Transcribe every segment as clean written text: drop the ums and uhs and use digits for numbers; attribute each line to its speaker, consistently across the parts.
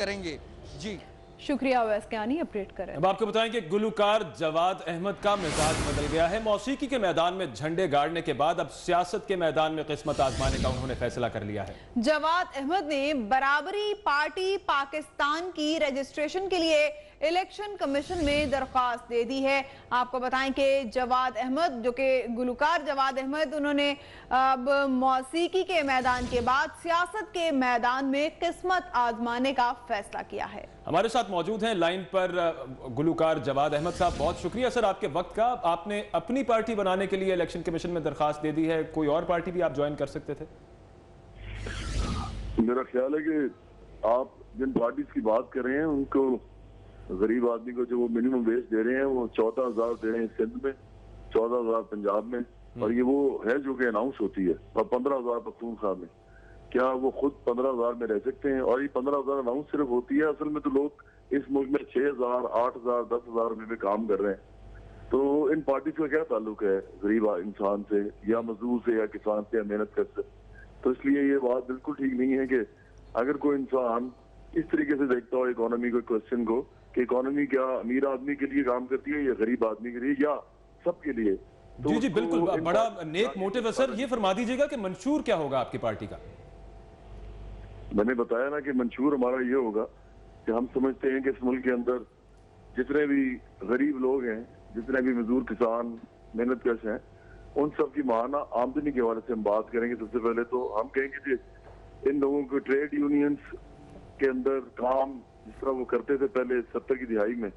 Speaker 1: करेंगे। जी
Speaker 2: शुक्रिया अवैस कियानी, अपडेट करें।
Speaker 3: अब आपको बताएं कि गुलकार जवाद अहमद का मिजाज बदल गया है। मौसीकी के मैदान में झंडे गाड़ने के बाद अब सियासत के मैदान में किस्मत आजमाने का उन्होंने फैसला कर लिया है।
Speaker 2: जवाद अहमद ने बराबरी पार्टी पाकिस्तान की रजिस्ट्रेशन के लिए इलेक्शन कमीशन में दरख्वास्त दे दी है। आपको बताएं कि जवाद अहमद, जो कि गुलकार जवाद अहमद, उन्होंने अब मौसीकी के मैदान के बाद सियासत के मैदान में किस्मत आजमाने का फैसला किया है।
Speaker 3: हमारे साथ मौजूद हैं लाइन पर गुलकार जवाद अहमद साहब। बहुत शुक्रिया सर आपके वक्त का। आपने अपनी पार्टी बनाने के लिए इलेक्शन कमीशन में दरखास्त दे दी है, कोई और पार्टी भी आप ज्वाइन कर सकते थे?
Speaker 4: मेरा ख्याल है कि आप जिन पार्टीज की बात कर रहे हैं उनको, गरीब आदमी को जो वो मिनिमम वेज दे रहे हैं वो 14,000 दे रहे हैं सिंध में, 14,000 पंजाब में, और ये वो है जो कि अनाउंस होती है, और 15,000 पख्तूनख्वा में। क्या वो खुद 15,000 में रह सकते हैं? और ये 15,000 अनाउंस सिर्फ होती है, असल में तो लोग इस मुल्क में 6,000, 8,000, 10,000 में भी काम कर रहे हैं। तो इन पार्टी का क्या ताल्लुक है गरीब इंसान से, या मजदूर से, या किसान से, या मेहनत कर से? तो इसलिए ये बात बिल्कुल ठीक नहीं है कि अगर कोई इंसान इस तरीके से देखता हो इकोनॉमी को, क्वेश्चन को, कि इकोनॉमी क्या अमीर आदमी के लिए काम करती है या गरीब आदमी के लिए या सबके लिए। तो
Speaker 3: जी बिल्कुल, बड़ा नेक मोटिव है सर। ये फरमा दीजिएगा कि मंशूर क्या होगा आपकी पार्टी का?
Speaker 4: मैंने बताया ना कि मंशूर हमारा ये होगा कि हम समझते हैं कि इस मुल्क के अंदर जितने भी गरीब लोग हैं, जितने भी मजदूर, किसान, मेहनत कश हैं, उन सब की माहाना आमदनी के हवाले से हम बात करेंगे। सबसे पहले तो हम कहेंगे कि इन लोगों को ट्रेड यूनियंस के अंदर काम जिस तरह वो करते थे पहले 70 की दिहाई में,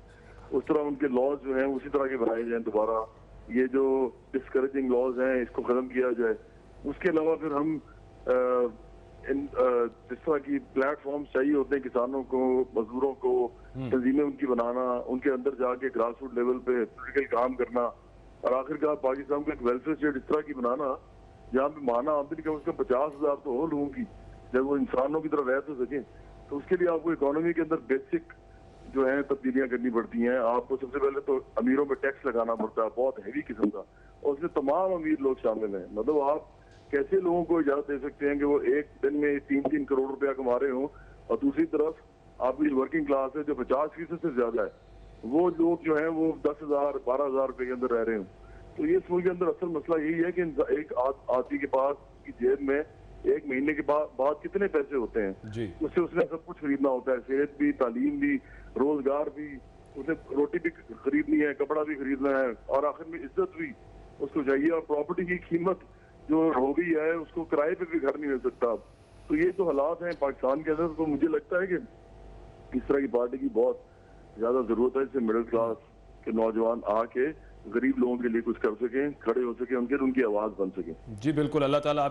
Speaker 4: उस तरह उनके लॉज जो हैं उसी तरह के बनाए जाएं दोबारा। ये जो डिस्करेजिंग लॉज हैं इसको खत्म किया जाए। उसके अलावा फिर हम जिस तरह की प्लेटफॉर्म चाहिए होते हैं किसानों को, मजदूरों को, तंजीमें उनकी बनाना, उनके अंदर जाके ग्रास रूट लेवल पे पोलिटिकल काम करना, और आखिरकार पाकिस्तान को एक वेलफेयर स्टेट इस तरह की बनाना जहाँ पे माना आमदनी कम से कम 50,000 तो हो लोगों की, जब वो इंसानों की तरह रह तो सके। तो उसके लिए आपको इकोनॉमी के अंदर बेसिक जो है तब्दीलियां करनी पड़ती हैं। आपको सबसे पहले तो अमीरों पे टैक्स लगाना पड़ता है, बहुत हैवी किस्म का, और उसमें तमाम अमीर लोग शामिल हैं। मतलब आप कैसे लोगों को इजाजत दे सकते हैं कि वो एक दिन में 3-3 करोड़ रुपया कमा रहे हो, और दूसरी तरफ आपकी वर्किंग क्लास है जो 50% से ज्यादा है, वो लोग जो है वो 10,000, 12,000 रुपए के अंदर रह रहे हो। तो ये स्कूल के अंदर असल मसला यही है कि एक आदमी के पास की जेब में एक महीने के बाद कितने पैसे होते हैं, उससे उसने सब कुछ खरीदना होता है, सेहत भी, तालीम भी, रोजगार भी, उसे रोटी भी खरीदनी है, कपड़ा भी खरीदना है, और आखिर में इज्जत भी उसको चाहिए। और प्रॉपर्टी की कीमत जो हो गई है उसको किराए पे भी घर नहीं मिल सकता। तो ये तो हालात हैं पाकिस्तान के अंदर। तो मुझे लगता है कि इस तरह की पार्टी की बहुत ज्यादा जरूरत है, जिससे मिडिल क्लास के नौजवान आके गरीब लोगों के लिए कुछ कर सकें, खड़े हो सके, उनकी आवाज बन सके।
Speaker 3: जी बिल्कुल, अल्लाह ताला